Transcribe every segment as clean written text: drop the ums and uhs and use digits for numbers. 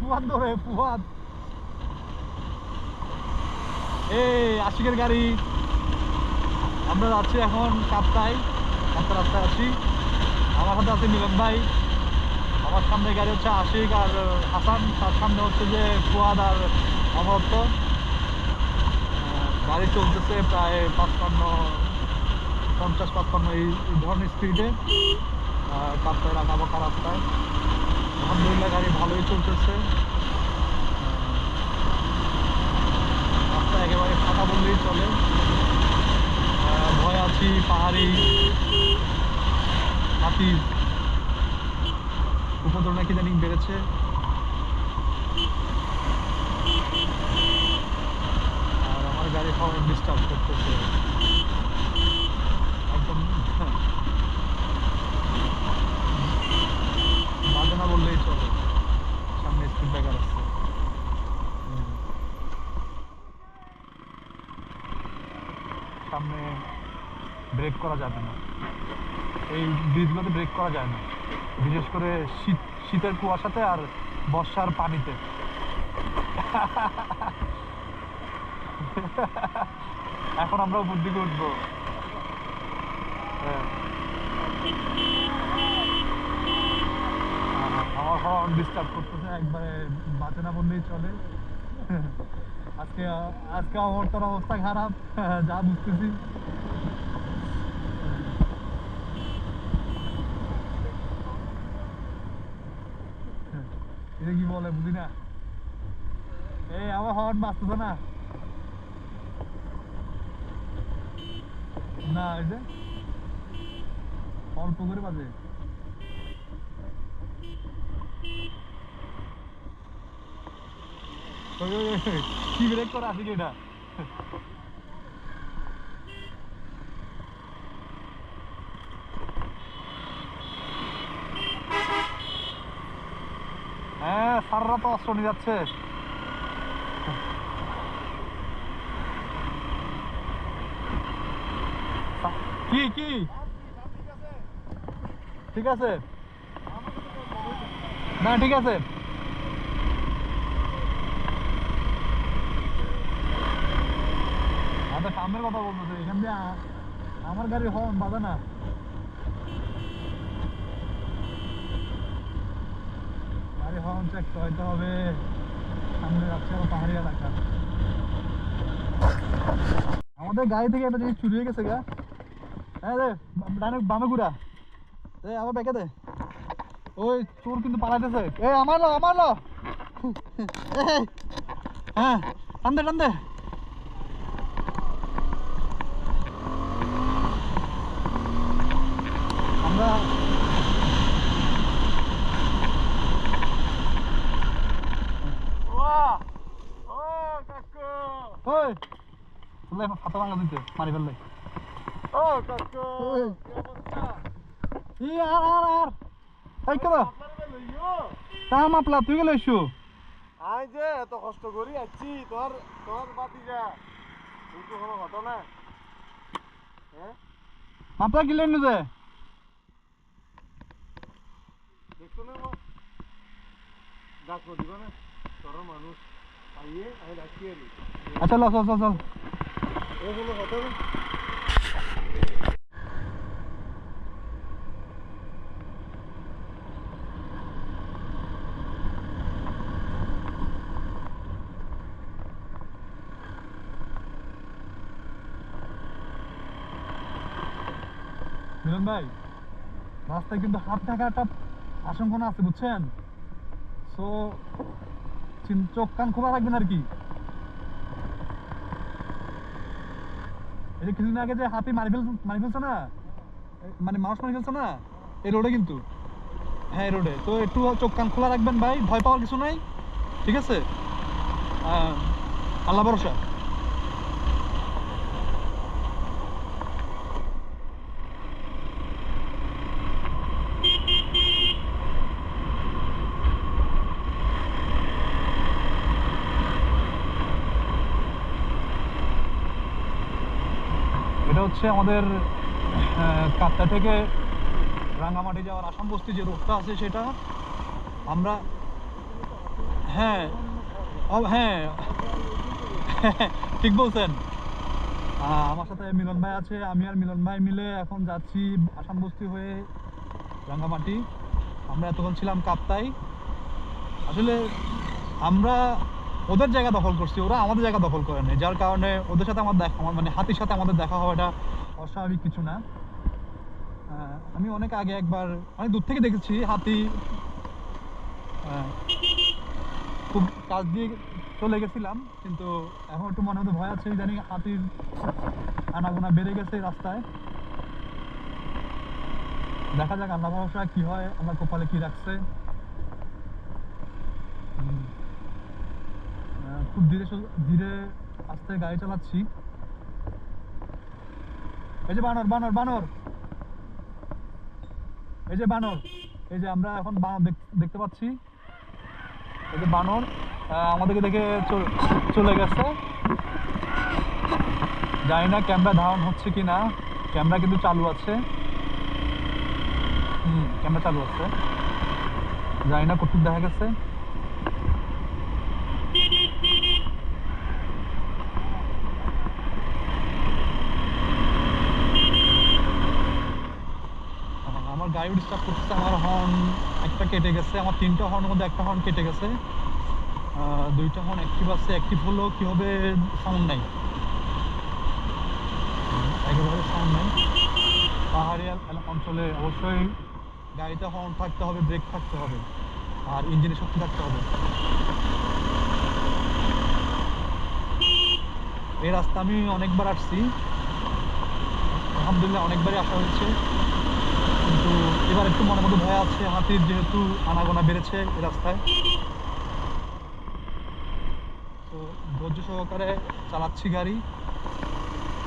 ফুয়াদ ধরে ফুয়াদ। এই আশিকের গাড়ি। আমরা যাচ্ছি এখন কাপ্তাই, কাপ্তা রাস্তায় আছি। আমার হাতে আছে মিলন ভাই, আমার সামনে গাড়ি হচ্ছে আশিক আর হাসান, তার সামনে হচ্ছে যে ফুয়াদ আর অমরত্ব। গাড়ি চলতেছে প্রায় 50-55 এই ধরনের স্পিডে কাপ্তায় রাঙামাখা রাস্তায়। আলহামদুলিল্লাহ গাড়ি ভালোই চলতেছে, রাস্তা একেবারে ফাঁকা বললেই চলে। ভয় আছি পাহাড়ি হাতি উপদ্রব নাকি জানি বেড়েছে। আর আমার গাড়ি হর্ন ডিস্টার্ব করতেছে একদম, বাজে না বললেই চলে। সামনে স্পিড ব্রেকার আছে, সামনে ব্রেক করা যাবে না, এই ব্রিজগুলোতে ব্রেক করা যায় না, বিশেষ করে শীতের কুয়াশাতে আর বর্ষার পানিতে। এখন আমরা উপর দিকে উঠবো। আমার হর্ন ডিস্টার্ব করতেছে একবারে, বাঁচে না বললেই চলে। আজকে আজকে আমার তোর অবস্থা খারাপ, যা বুঝতেছি। এটা কি বলে বুঝি না। এই আমার হর্ন বাঁচতেছে না, না এই যে অল্প করে বাজে। কি ব্রেক করে আসি এটা। হ্যাঁ সাররা তো অস্ত্র নিয়ে যাচ্ছে। কি কি ঠিক আছে না, ঠিক আছে। আমাদের সামনের কথা বলতেছে, এখান দিয়ে আমার গাড়ি হর্ন বাজে না। গাড়ি হর্ন চেক করতে হবে, সামনে যাচ্ছে আমার পাহাড়ি এলাকা। আমাদের গাড়ি থেকে একটা জিনিস চুরি হয়ে গেছে গা। হ্যাঁ রে ডাইরেক্ট বামে ঘুরা, আবার ব্যাকে দে। ওই চোর কিন্তু পালাইতেছে। আমার লো আমার লো। হ্যাঁ টান দে টান দে। আমরা ওই ফাটা ভাঙা দিতে মারি ফেললে। ও কাকু ই আর আর আর এই কেন তা মাপলা তুই গেলে ইস্যু আই যে এত কষ্ট করি আছি তোর তোর বাতি যা কিন্তু কোনো ঘটনা। হ্যাঁ মাপলা গিলেন যে দেখছো না ডাকো দিবা না তোর মানুষ আইয়ে আই ডাকি আরি। আচ্ছা ল চল চল চল। ও কোনো ঘটনা মিলন ভাই, রাস্তায় কিন্তু হাত থাকা একটা আশঙ্কা আছে বুঝছেন। সো চোখ কান খোলা রাখবেন আর কি। এই যে কিছুদিন আগে যে হাতি মারি ফেলছে না, মানে মানুষ মারি ফেলছে না, এই রোডে কিন্তু, হ্যাঁ এই রোডে। তো একটু চোখ কান খোলা রাখবেন ভাই, ভয় পাওয়ার কিছু নাই, ঠিক আছে। আল্লাহ ভরসা। এটা হচ্ছে আমাদের কাপ্তাই থেকে রাঙ্গামাটি যাওয়ার আসাম বস্তি যে রোডটা আছে সেটা। আমরা হ্যাঁ হ্যাঁ ঠিক বলছেন। আমার সাথে মিলন ভাই আছে, আমি আর মিলন ভাই মিলে এখন যাচ্ছি আসাম বস্তি হয়ে রাঙ্গামাটি। আমরা এতক্ষণ ছিলাম কাপ্তাই। আসলে আমরা ওদের জায়গা দখল করছি, ওরা আমাদের জায়গা দখল করে নেই, যার কারণে ওদের সাথে আমার মানে হাতির সাথে আমাদের দেখা হওয়াটা অস্বাভাবিক কিছু না। আমি অনেক আগে একবার অনেক দূর থেকে দেখেছি হাতি, আহ, খুব কাছ দিয়ে চলে গেছিলাম, কিন্তু এখন একটু মনে মধ্যে ভয় আছে, জানি হাতির আনাগোনা বেড়ে গেছে রাস্তায়। দেখা যাক আল্লাহ ভরসা কি হয়, আল্লাহ কপালে কি রাখছে। উম, খুব ধীরে ধীরে আস্তে গাড়ি চালাচ্ছি। এই যে বানর বানর বানর, এই যে বানর, এই যে আমরা এখন বানর দেখতে পাচ্ছি। এই যে বানর আমাদেরকে দেখে চলে গেছে। জানি না ক্যামেরা ধারণ হচ্ছে কি না, ক্যামেরা কিন্তু চালু আছে। ক্যামেরা চালু আছে, জানি না কতটুকু দেখা গেছে। আমার গাড়ি ডিস্টার্ব করতেছে, আমার হর্ন একটা কেটে গেছে, আমার 3টা হর্নের মধ্যে একটা হর্ন কেটে গেছে। 2টা হর্ন অ্যাক্টিভ আছে, অ্যাক্টিভ হলেও কি হবে, সাউন্ড নাই, একেবারে সাউন্ড নাই। পাহাড়ি অঞ্চলে অবশ্যই গাড়িতে হর্ন থাকতে হবে, ব্রেক থাকতে হবে, আর ইঞ্জিনে শক্তি থাকতে হবে। এই রাস্তা আমি অনেকবার আসছি, আলহামদুলিল্লাহ অনেকবারই আসা হয়েছে, কিন্তু এবার একটু মনের মধ্যে ভয় আছে, হাতির যেহেতু আনাগোনা বেড়েছে এই রাস্তায়। তো ধৈর্য সহকারে চালাচ্ছি গাড়ি,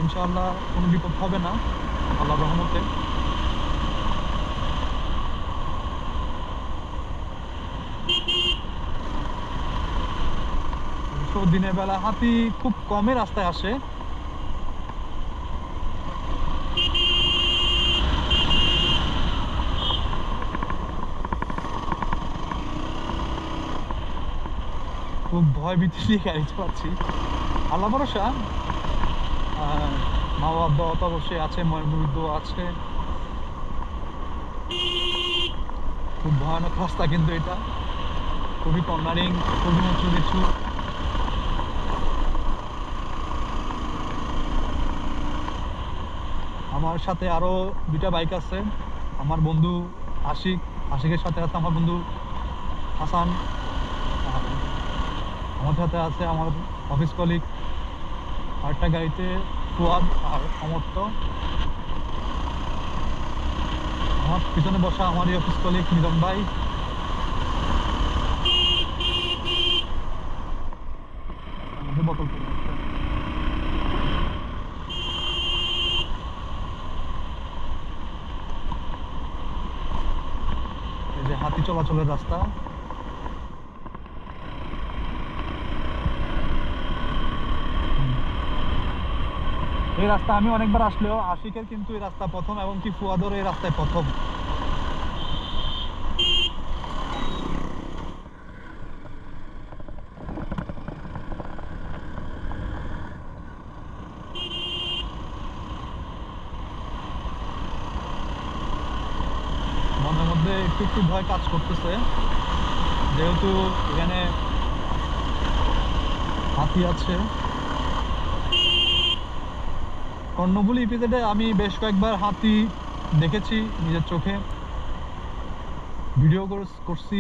ইনশাআল্লাহ কোনো বিপদ হবে না আল্লাহর রহমতে। তো দিনের বেলা হাতি খুব কমই রাস্তায় আসে। খুব ভয় ভীতি নিয়ে গাড়ি চালাচ্ছি, আল্লাহ ভরসা। মা বাবার দোয়া তো অবশ্যই আছে, মনের দোয়া আছে। খুব ভয়ানক রাস্তা কিন্তু এটা, খুবই কর্নারিং, খুবই উঁচু নিচু। আমার সাথে আরো 2টা বাইক আছে, আমার বন্ধু আশিকের সাথে আছে আমার বন্ধু হাসান, আর আমার সাথে আছে আমার অফিস কলিগ, আরেকটা গাড়িতে ফুয়াদ আর অমর্ত্য। আমার পিছনে বসা আমারই অফিস কলিগ মিলন ভাই। আমাদের বোতল এই যে হাতি চলাচলের রাস্তা। এই রাস্তা আমি অনেকবার আসলেও আশিকের কিন্তু এই রাস্তা প্রথম, এবং কি ফুয়াদের এই রাস্তায় প্রথম। মনের মধ্যে একটু একটু ভয় কাজ করতেছে, যেহেতু এখানে হাতি আছে। কর্ণফুলী ইপিজেডে আমি বেশ কয়েকবার হাতি দেখেছি নিজের চোখে, ভিডিও করছি।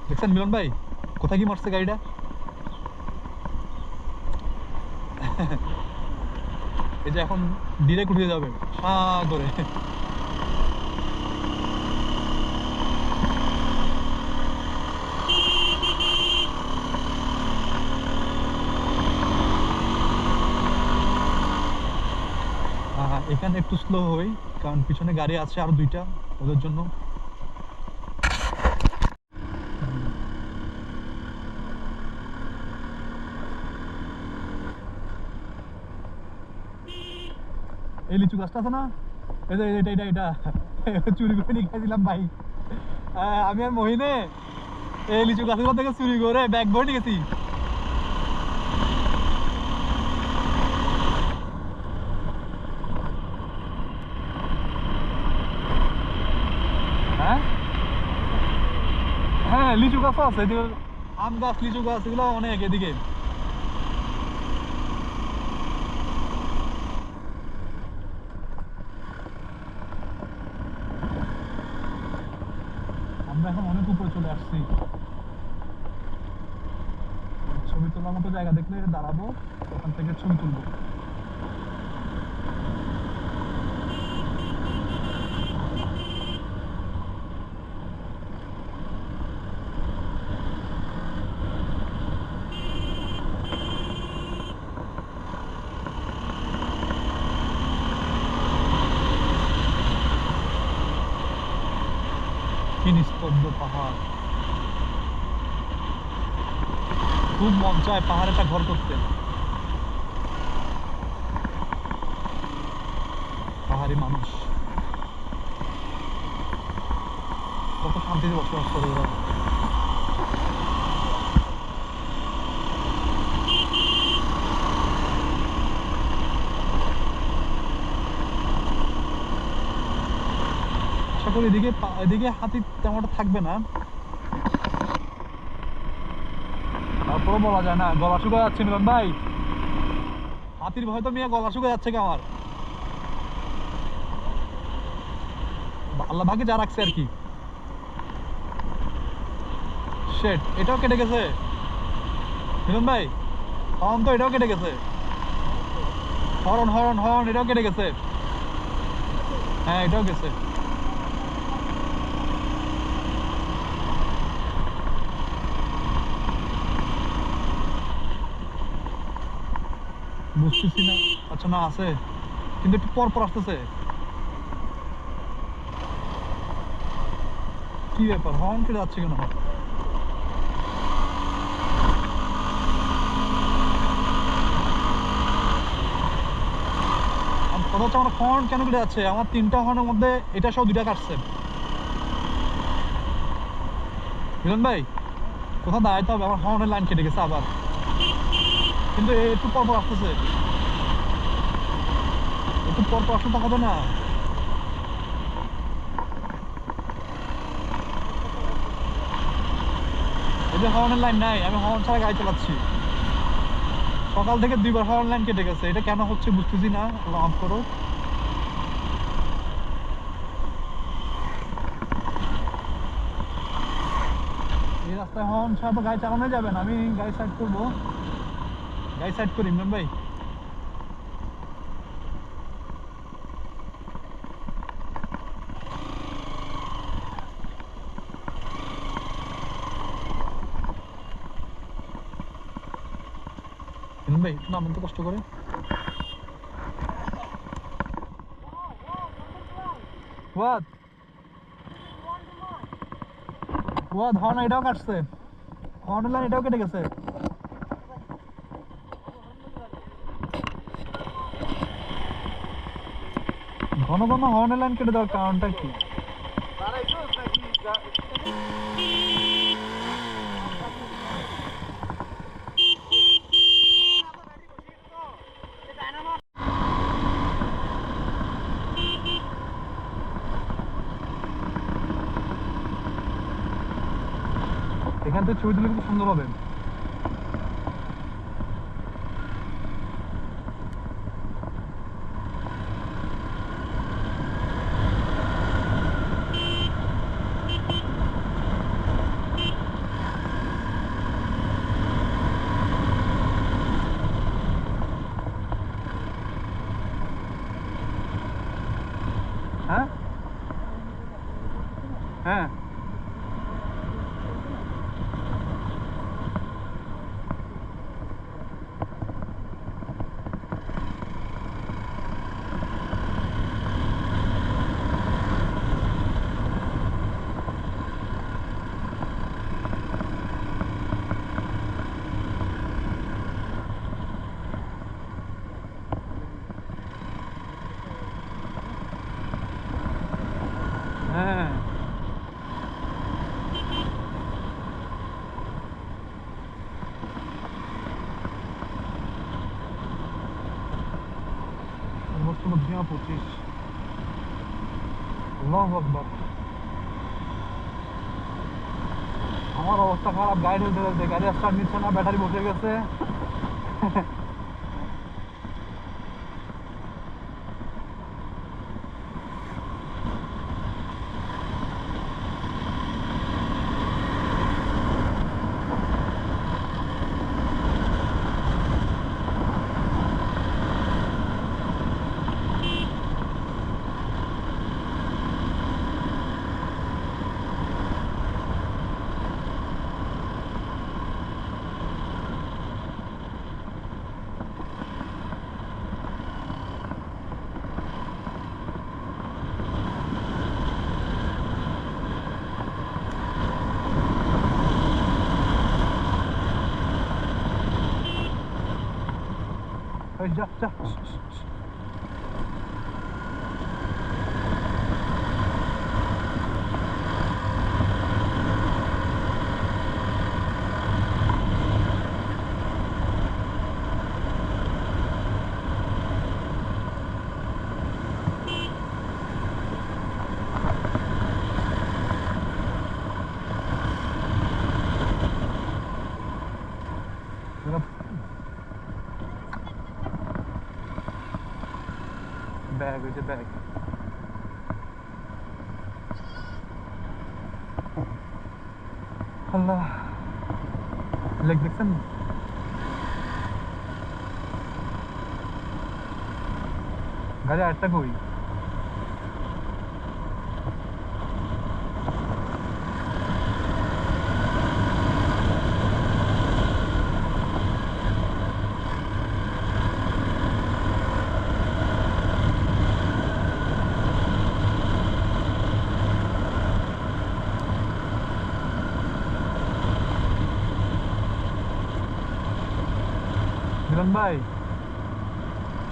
দেখছেন মিলন ভাই কোথায় কি মারছে গাড়িটা? এই যে এখন ডিরেক্ট উঠে যাবে সা করে। এখানে একটু স্লো হই, কারণ পিছনে গাড়ি আছে আরো 2টা, ওদের জন্য। এই লিচু গাছটা আছে না, এটা এটা এটা এটা চুরি করে নিয়ে গেছিলাম ভাই, আমি আর মহিনে এই লিচু গাছগুলো থেকে চুরি করে ব্যাগ বই নিয়ে গেছি। হ্যাঁ হ্যাঁ, লিচু গাছও আছে এদিকে, আম গাছ, লিচু গাছ, এগুলো অনেক এদিকে। আমরা এখন অনেক উপরে চলে আসছি। ছবি তোলার মতো জায়গা দেখলে দাঁড়াবো, ওখান থেকে ছবি তুলবো। কি নিস্তব্ধ পাহাড়, খুব মন চায় পাহাড়ে একটা ঘর করতে। পাহাড়ি মানুষ কত শান্তিতে বসবাস করে ওরা। আশা করি এদিকে হাতি তেমন একটা থাকবে না, তারপরও বলা যায় না। গলা শুকা যাচ্ছে মিলন ভাই, হাতির ভয় তো মিয়া গলা শুকা যাচ্ছে কি আমার। আল্লাহ ভাগে যা রাখছে আর কি। শেট, এটাও কেটে গেছে মিলন ভাই, হর্ন তো এটাও কেটে গেছে। হর্ন হর্ন হর্ন এটাও কেটে গেছে। হ্যাঁ এটাও গেছে। বুঝতেছি না। আচ্ছা না আছে, কিন্তু একটু পর পর আসতেছে। কি ব্যাপার, হর্ন কেটে যাচ্ছে কেন? কথা হচ্ছে আমার হর্ন কেন কেটে যাচ্ছে? আমার 3টা হর্নের মধ্যে এটা সহ 2টা কাটছে। মিলন ভাই কোথাও দাঁড়াইতে হবে, আমার হর্নের লাইন কেটে গেছে আবার, কিন্তু একটু পর পর আসতেছে। একটু পর পর আসলে তো হবে না। এই যে হর্নের লাইন নাই, আমি হর্ন ছাড়া গাড়ি চালাচ্ছি। সকাল থেকে 2বার হর্ন লাইন কেটে গেছে, এটা কেন হচ্ছে বুঝতেছি না। মাফ করো। এই রাস্তায় হর্ন ছাড়া তো গাড়ি চালানো যাবে না। আমি গাড়ি সাইড করবো, গাড়ি সাইড করি ইমরান ভাই। ইমরান ভাই একটু নামেন তো কষ্ট করে। What? What? হর্ন এটাও কাটছে, হর্নের লাইন এটাও কেটে গেছে। ঘন ঘন হর্নের লাইন কেটে দেওয়ার কারণটা কি? এখান থেকে ছবি তুলে খুব সুন্দর হবে। হ্যাঁ হ্যাঁ হ্যাঁ 25। আল্লাহু আকবার। আমার অবস্থা খারাপ, গাড়ি ঠেলতে ঠেলতে, গাড়ি স্টার্ট নিচ্ছে না, ব্যাটারি বসে গেছে। এই যা যা। ব্যাগ হয়েছে, ব্যাগ। আল্লাহ, লেগ দেখছেন? গাড়ি আরেকটা কই? মিলন ভাই,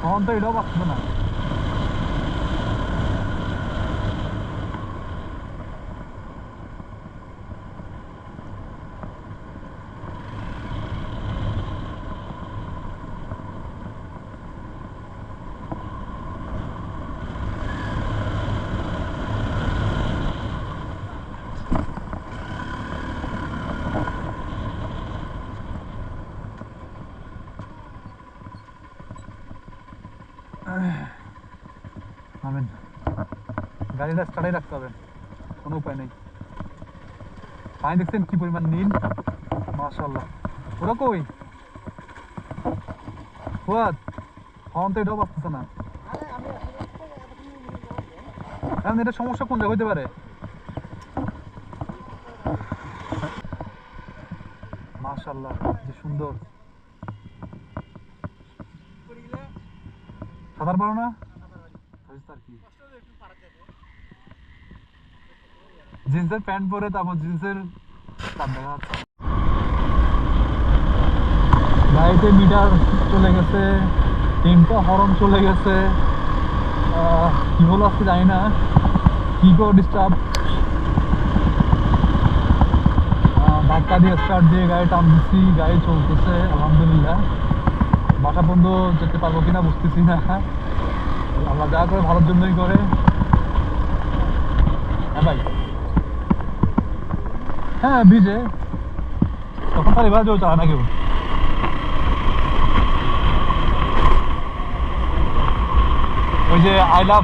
তখন তো এটাও পাচ্ছিল না। নামেন, গাড়িটা স্টার্টে রাখতে হবে, কোনো উপায় নেই। পানি দেখছেন কি পরিমাণ নীল, মাশাআল্লাহ। ওরা কই? ফুয়াদ, তখন তো এটাও বাঁচতেছে না। কারণ এটা সমস্যা কোন জায়গায় হইতে পারে? মাশাআল্লাহ, যে সুন্দর। সাঁতার পারো না? জিন্সের প্যান্ট পরে, তারপর জিন্সের চাপ দেখা যাচ্ছে। গাড়িতে মিটার চলে গেছে, তিনটা হর্ন চলে গেছে। কি হলো আজকে জানি না, কি করে ডিস্টার্ব। ধাক্কা দিয়ে স্টার্ট দিয়ে গাড়ি টান দিচ্ছি, গাড়ি চলতেছে আলহামদুলিল্লাহ। বাসা পর্যন্ত যেতে পারবো কিনা বুঝতেছি না। আল্লাহ যা করে ভালোর জন্যই করে। হ্যাঁ ভাই, হ্যাঁ ব্রিজে তখন তার এবার জোর চালায় না কেউ। ওই যে আই লাভ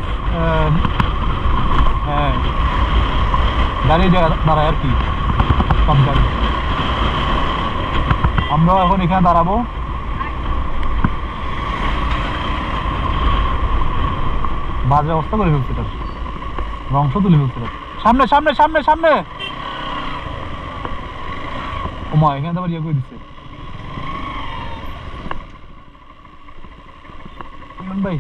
গাড়ি দাঁড়ায় আর কি, সব গাড়ি। আমরাও এখন এখানে দাঁড়াবো। বাজে অবস্থা করে ফেলছে, তার অংশ তুলে ফেলছে। সামনে সামনে সামনে সামনে, ও মা, এখানে আবার ইয়ে করে দিচ্ছে। ভাই